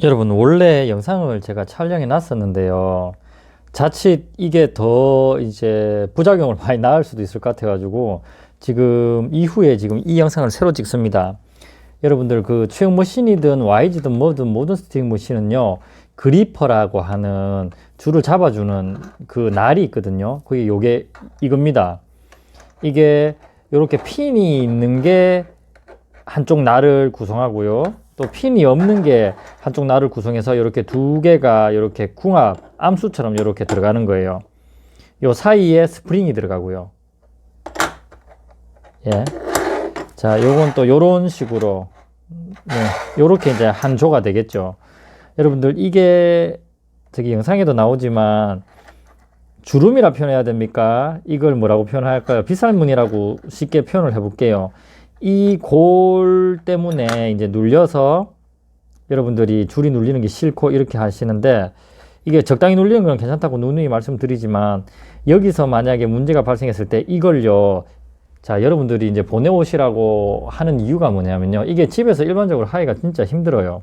여러분, 원래 영상을 제가 촬영해 놨었는데요. 자칫 이게 더 이제 부작용을 많이 낳을 수도 있을 것 같아가지고 지금 이후에 지금 이 영상을 새로 찍습니다. 여러분들 그 추영 머신이든 YG든 뭐든 모든 스틱 머신은요, 그리퍼라고 하는 줄을 잡아주는 그 날이 있거든요. 그게 요게 이겁니다. 이게 요렇게 핀이 있는 게 한쪽 날을 구성하고요. 또 핀이 없는 게 한쪽 날을 구성해서 이렇게 두 개가 이렇게 궁합, 암수처럼 이렇게 들어가는 거예요. 요 사이에 스프링이 들어가고요. 예. 자, 요건 또 요런 식으로, 요렇게 이제 한 조가 되겠죠. 여러분들, 이게 저기 영상에도 나오지만 주름이라 표현해야 됩니까? 이걸 뭐라고 표현할까요? 비살문이라고 쉽게 표현을 해볼게요. 이 골 때문에 이제 눌려서 여러분들이 줄이 눌리는 게 싫고 이렇게 하시는데, 이게 적당히 눌리는 건 괜찮다고 누누이 말씀드리지만, 여기서 만약에 문제가 발생했을 때 이걸요, 자, 여러분들이 이제 보내오시라고 하는 이유가 뭐냐면요, 이게 집에서 일반적으로 하기가 진짜 힘들어요.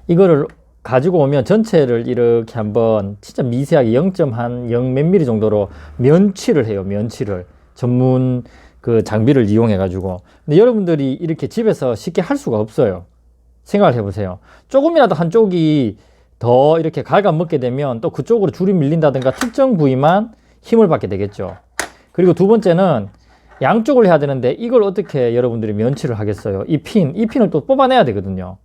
이거를 가지고 오면 전체를 이렇게 한번 진짜 미세하게 0.0 몇 미리 정도로 면치를 해요. 면치를. 전문 그 장비를 이용해 가지고. 근데 여러분들이 이렇게 집에서 쉽게 할 수가 없어요. 생각을 해보세요. 조금이라도 한쪽이 더 이렇게 갉아먹게 되면 또 그쪽으로 줄이 밀린다든가 특정 부위만 힘을 받게 되겠죠. 그리고 두 번째는 양쪽을 해야 되는데 이걸 어떻게 여러분들이 면치를 하겠어요. 이 핀을 또 뽑아내야 되거든요.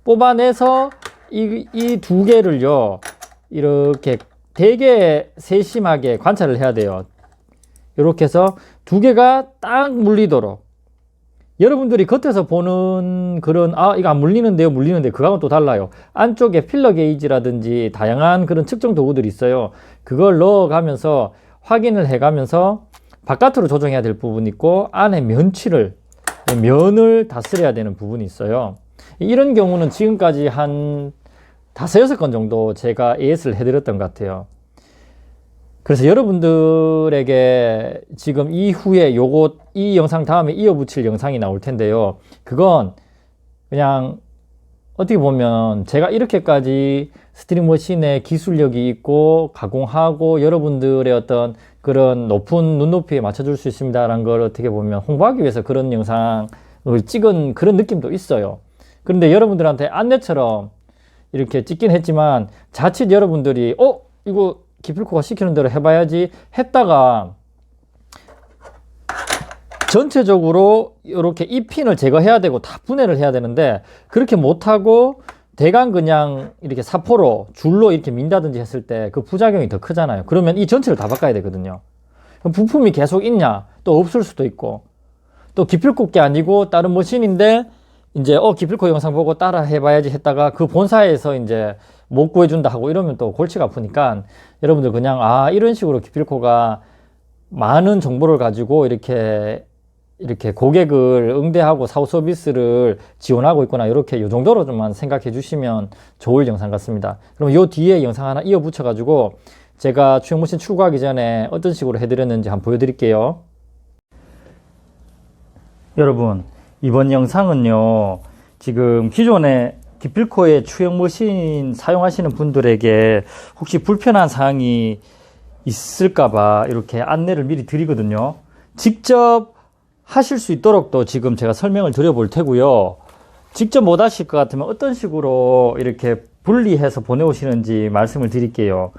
뽑아내서 이 두 개를요, 이렇게 되게 세심하게 관찰을 해야 돼요. 이렇게 해서 두 개가 딱 물리도록. 여러분들이 겉에서 보는 그런, 이거 안 물리는데요, 물리는데, 그거하고는 또 달라요. 안쪽에 필러 게이지라든지 다양한 그런 측정 도구들이 있어요. 그걸 넣어가면서 확인을 해가면서 바깥으로 조정해야 될 부분이 있고, 안에 면을 다스려야 되는 부분이 있어요. 이런 경우는 지금까지 한 5-6건 정도 제가 AS를 해드렸던 것 같아요. 그래서 여러분들에게 지금 이후에 이 영상 다음에 이어붙일 영상이 나올 텐데요. 그건 그냥 어떻게 보면 제가 이렇게까지 스트링 머신에 기술력이 있고 가공하고 여러분들의 어떤 그런 높은 눈높이에 맞춰줄 수 있습니다라는 걸 어떻게 보면 홍보하기 위해서 그런 영상을 찍은 그런 느낌도 있어요. 그런데 여러분들한테 안내처럼 이렇게 찍긴 했지만 자칫 여러분들이 이거 기필코가 시키는 대로 해봐야지 했다가 전체적으로 이렇게 이 핀을 제거해야 되고 다 분해를 해야 되는데 그렇게 못하고 대강 그냥 이렇게 사포로 줄로 이렇게 민다든지 했을 때 그 부작용이 더 크잖아요. 그러면 이 전체를 다 바꿔야 되거든요. 부품이 계속 있냐? 또 없을 수도 있고, 또 기필코 게 아니고 다른 머신인데 이제 기필코 영상 보고 따라 해봐야지 했다가 그 본사에서 이제 못 구해준다 하고 이러면 또 골치가 아프니까 여러분들 그냥 이런 식으로 기필코가 많은 정보를 가지고 이렇게 고객을 응대하고 사후 서비스를 지원하고 있구나, 이렇게 요 정도로 좀만 생각해 주시면 좋을 영상 같습니다. 그럼 요 뒤에 영상 하나 이어 붙여 가지고 제가 추영 머신 출고하기 전에 어떤 식으로 해드렸는지 한번 보여드릴게요. 여러분, 이번 영상은요, 지금 기존에 기필코의 추영 머신 사용하시는 분들에게 혹시 불편한 사항이 있을까봐 이렇게 안내를 미리 드리거든요. 직접 하실 수 있도록 또 지금 제가 설명을 드려볼 테고요. 직접 못 하실 것 같으면 어떤 식으로 이렇게 분리해서 보내오시는지 말씀을 드릴게요.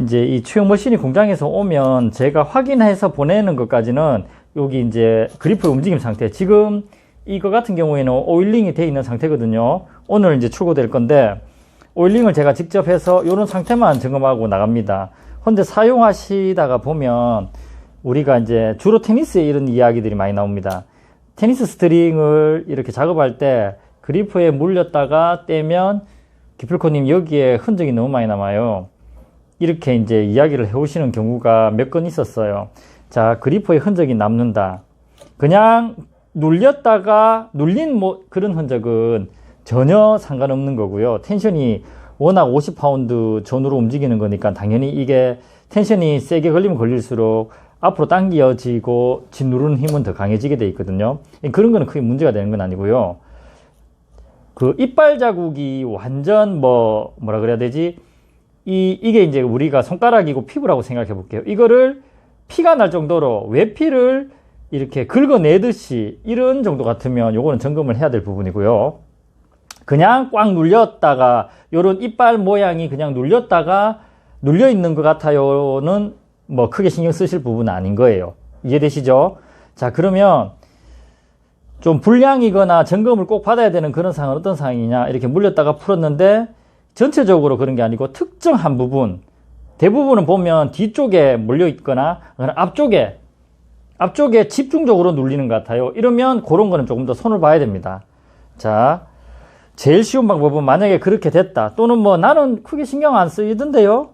이제 이 추영 머신이 공장에서 오면 제가 확인해서 보내는 것까지는 여기 이제 그리퍼의 움직임 상태, 지금 이거 같은 경우에는 오일링이 되어 있는 상태거든요. 오늘 이제 출고될 건데 오일링을 제가 직접 해서 이런 상태만 점검하고 나갑니다. 근데 사용하시다가 보면 우리가 이제 주로 테니스에 이런 이야기들이 많이 나옵니다. 테니스 스트링을 이렇게 작업할 때 그리퍼에 물렸다가 떼면 기필코님 여기에 흔적이 너무 많이 남아요. 이렇게 이제 이야기를 해오시는 경우가 몇 건 있었어요. 자, 그리퍼에 흔적이 남는다. 그냥 눌렸다가 눌린 그런 흔적은 전혀 상관없는 거고요. 텐션이 워낙 50파운드 전후로 움직이는 거니까 당연히 이게 텐션이 세게 걸리면 걸릴수록 앞으로 당겨지고 짓누르는 힘은 더 강해지게 돼 있거든요. 그런 거는 크게 문제가 되는 건 아니고요. 그 이빨 자국이 완전 뭐라 그래야 되지? 이게 이제 우리가 손가락이고 피부라고 생각해 볼게요. 이거를 피가 날 정도로 외피를 이렇게 긁어내듯이 이런 정도 같으면 요거는 점검을 해야 될 부분이고요. 그냥 꽉 눌렸다가 요런 이빨 모양이 그냥 눌렸다가 눌려 있는 것 같아요는 뭐 크게 신경 쓰실 부분은 아닌 거예요. 이해되시죠? 자, 그러면 좀 불량이거나 점검을 꼭 받아야 되는 그런 상황은 어떤 상황이냐, 이렇게 물렸다가 풀었는데 전체적으로 그런 게 아니고 특정한 부분, 대부분은 보면 뒤쪽에 물려 있거나 앞쪽에 집중적으로 눌리는 것 같아요. 이러면 그런 거는 조금 더 손을 봐야 됩니다. 자, 제일 쉬운 방법은 만약에 그렇게 됐다, 또는 뭐 나는 크게 신경 안 쓰이던데요,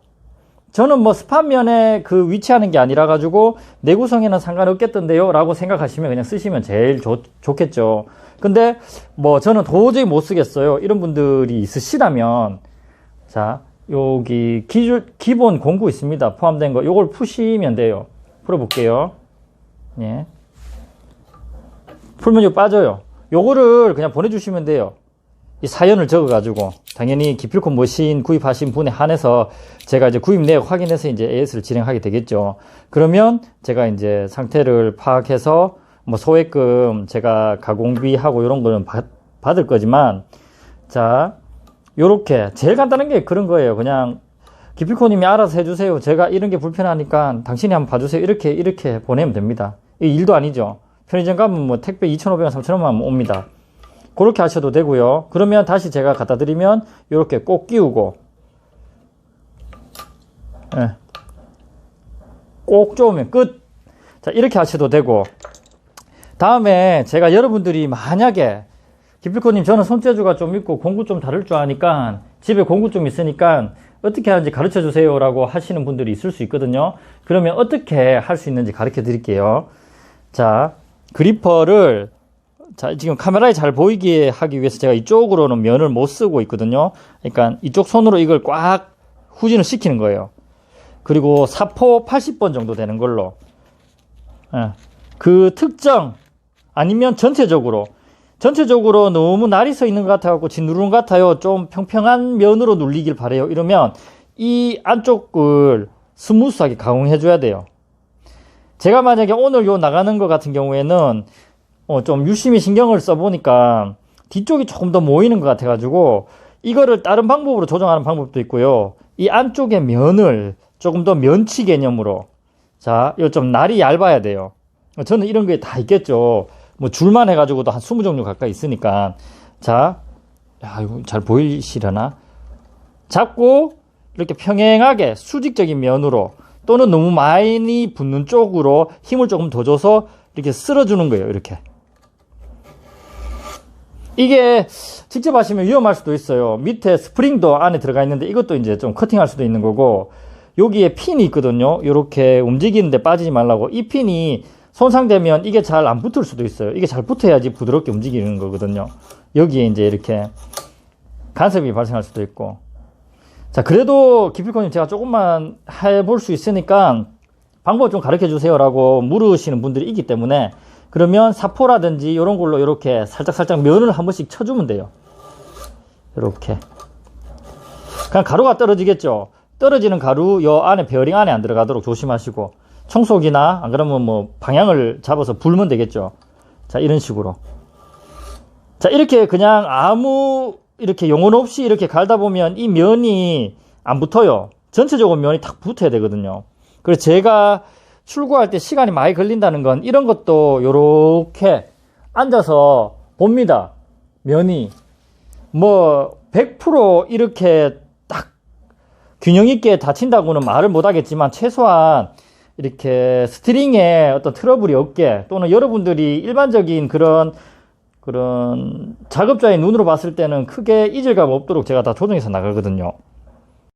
저는 뭐 습한면에 그 위치하는 게 아니라 가지고 내구성에는 상관없겠던데요 라고 생각하시면 그냥 쓰시면 제일 좋겠죠. 근데 뭐 저는 도저히 못 쓰겠어요, 이런 분들이 있으시다면, 자, 여기 기본 공구 있습니다. 포함된 거 요걸 푸시면 돼요. 풀어볼게요. 예. 풀면 이거 빠져요. 요거를 그냥 보내주시면 돼요. 이 사연을 적어가지고, 당연히 기필코 머신 구입하신 분에 한해서 제가 이제 구입 내역 확인해서 이제 AS를 진행하게 되겠죠. 그러면 제가 이제 상태를 파악해서 뭐 소액금 제가 가공비하고 이런 거는 받을 거지만, 자, 요렇게 제일 간단한 게 그런 거예요. 그냥 기필코님이 알아서 해주세요, 제가 이런 게 불편하니까 당신이 한번 봐주세요, 이렇게 보내면 됩니다. 이 일도 아니죠. 편의점 가면 뭐 택배 2,500원 3,000원만 옵니다. 그렇게 하셔도 되고요. 그러면 다시 제가 갖다 드리면 이렇게 꼭 끼우고, 예, 꼭 조으면 끝. 자, 이렇게 하셔도 되고, 다음에 제가 여러분들이 만약에 기필코님 저는 손재주가 좀 있고 공구 좀 다룰 줄 아니까 집에 공구 좀 있으니까 어떻게 하는지 가르쳐 주세요 라고 하시는 분들이 있을 수 있거든요. 그러면 어떻게 할 수 있는지 가르쳐 드릴게요. 자, 그리퍼를, 자, 지금 카메라에 잘 보이게 하기 위해서 제가 이쪽으로는 면을 못 쓰고 있거든요. 그러니까 이쪽 손으로 이걸 꽉 후진을 시키는 거예요. 그리고 사포 80번 정도 되는 걸로, 예, 그 특정 아니면 전체적으로 너무 날이 서 있는 것 같아갖고 짓누르는 것 같아요, 좀 평평한 면으로 눌리길 바래요, 이러면 이 안쪽을 스무스하게 가공해 줘야 돼요. 제가 만약에 오늘 요 나가는 것 같은 경우에는 좀 유심히 신경을 써보니까 뒤쪽이 조금 더 모이는 것 같아가지고 이거를 다른 방법으로 조정하는 방법도 있고요. 이 안쪽의 면을 조금 더 면치 개념으로, 자, 이거 좀 날이 얇아야 돼요. 저는 이런 게 다 있겠죠. 뭐 줄만 해가지고도 한 20종류 가까이 있으니까. 자, 야, 이거 잘 보이시려나? 잡고 이렇게 평행하게 수직적인 면으로, 또는 너무 많이 붙는 쪽으로 힘을 조금 더 줘서 이렇게 쓸어주는 거예요, 이렇게. 이게 직접 하시면 위험할 수도 있어요. 밑에 스프링도 안에 들어가 있는데 이것도 이제 좀 커팅할 수도 있는 거고, 여기에 핀이 있거든요. 이렇게 움직이는데 빠지지 말라고. 이 핀이 손상되면 이게 잘 안 붙을 수도 있어요. 이게 잘 붙어야지 부드럽게 움직이는 거거든요. 여기에 이제 이렇게 간섭이 발생할 수도 있고. 자, 그래도 기필코님 제가 조금만 해볼 수 있으니까 방법 좀 가르쳐 주세요 라고 물으시는 분들이 있기 때문에, 그러면 사포라든지 이런 걸로 이렇게 살짝 면을 한 번씩 쳐주면 돼요. 이렇게. 그냥 가루가 떨어지겠죠. 떨어지는 가루 요 안에 베어링 안에 안 들어가도록 조심하시고, 청소기나 안 그러면 뭐 방향을 잡아서 불면 되겠죠. 자, 이런 식으로. 자, 이렇게 그냥 아무 이렇게 용원 없이 이렇게 갈다 보면 이 면이 안 붙어요. 전체적으로 면이 탁 붙어야 되거든요. 그래서 제가 출고할 때 시간이 많이 걸린다는 건 이런 것도 요렇게 앉아서 봅니다. 면이 뭐 100% 이렇게 딱 균형 있게 닫힌다고는 말을 못 하겠지만, 최소한 이렇게 스트링에 어떤 트러블이 없게, 또는 여러분들이 일반적인 그런 작업자의 눈으로 봤을 때는 크게 이질감 없도록 제가 다 조정해서 나가거든요.